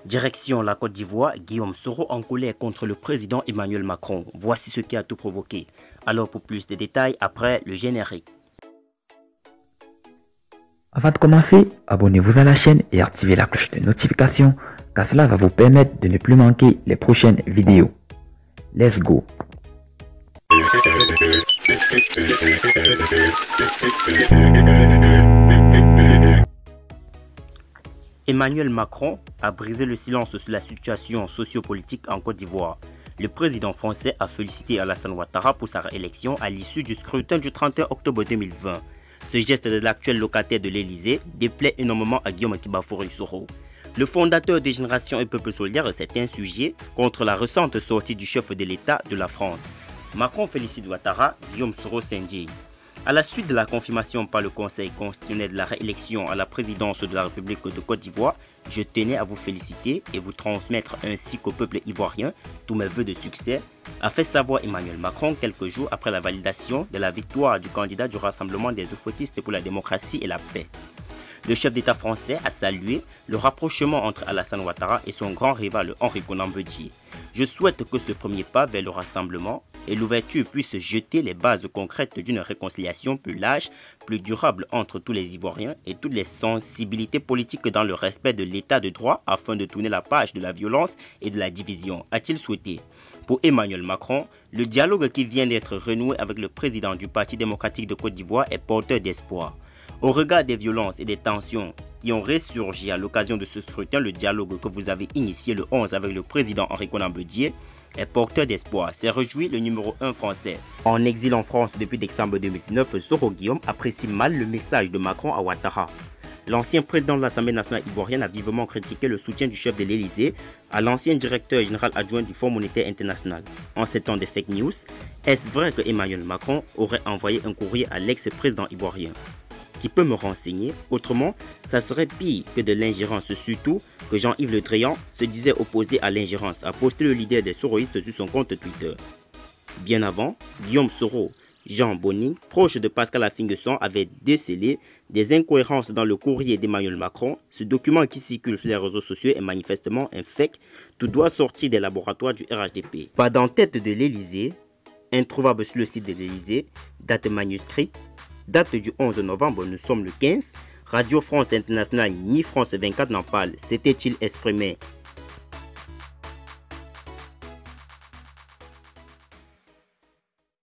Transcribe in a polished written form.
Direction la Côte d'Ivoire, Guillaume Soro en colère contre le président Emmanuel Macron. Voici ce qui a tout provoqué. Alors pour plus de détails, après le générique. Avant de commencer, abonnez-vous à la chaîne et activez la cloche de notification car cela va vous permettre de ne plus manquer les prochaines vidéos. Let's go! Emmanuel Macron a brisé le silence sur la situation sociopolitique en Côte d'Ivoire. Le président français a félicité Alassane Ouattara pour sa réélection à l'issue du scrutin du 31 octobre 2020. Ce geste de l'actuel locataire de l'Élysée déplaît énormément à Guillaume Soro. Le fondateur des Générations et Peuples Solidaires s'est insurgé contre la récente sortie du chef de l'État de la France. Macron félicite Ouattara, Guillaume Soro s'indigne. À la suite de la confirmation par le Conseil constitutionnel de la réélection à la présidence de la République de Côte d'Ivoire, je tenais à vous féliciter et vous transmettre ainsi qu'au peuple ivoirien tous mes vœux de succès, a fait savoir Emmanuel Macron quelques jours après la validation de la victoire du candidat du Rassemblement des Ofotistes pour la démocratie et la paix. Le chef d'État français a salué le rapprochement entre Alassane Ouattara et son grand rival Henri Konan Bédié. Je souhaite que ce premier pas vers le rassemblement et l'ouverture puisse jeter les bases concrètes d'une réconciliation plus large, plus durable entre tous les Ivoiriens et toutes les sensibilités politiques dans le respect de l'état de droit afin de tourner la page de la violence et de la division, a-t-il souhaité. Pour Emmanuel Macron, le dialogue qui vient d'être renoué avec le président du Parti démocratique de Côte d'Ivoire est porteur d'espoir. Au regard des violences et des tensions qui ont ressurgi à l'occasion de ce scrutin, le dialogue que vous avez initié le 11 avec le président Henri Konan Bédié est porteur d'espoir. C'est réjoui le numéro 1 français. En exil en France depuis décembre 2019, Soro Guillaume apprécie mal le message de Macron à Ouattara. L'ancien président de l'Assemblée nationale ivoirienne a vivement critiqué le soutien du chef de l'Élysée à l'ancien directeur général adjoint du Fonds monétaire international. En ces temps de fake news, est-ce vrai que Emmanuel Macron aurait envoyé un courrier à l'ex-président ivoirien ? Qui peut me renseigner? Autrement, ça serait pire que de l'ingérence, surtout que Jean-Yves Le Drian se disait opposé à l'ingérence, a posté le leader des soroïstes sur son compte Twitter. Bien avant, Guillaume Soro, Jean Bonny, proche de Pascal Affi-N'Guesson, avait décelé des incohérences dans le courrier d'Emmanuel Macron. Ce document qui circule sur les réseaux sociaux est manifestement un fake. Tout doit sortir des laboratoires du RHDP. Pas d'en-tête de l'Élysée, introuvable sur le site de l'Élysée, date manuscrite. Date du 11 novembre, nous sommes le 15. Radio France Internationale ni France 24 n'en parle. S'était-il exprimé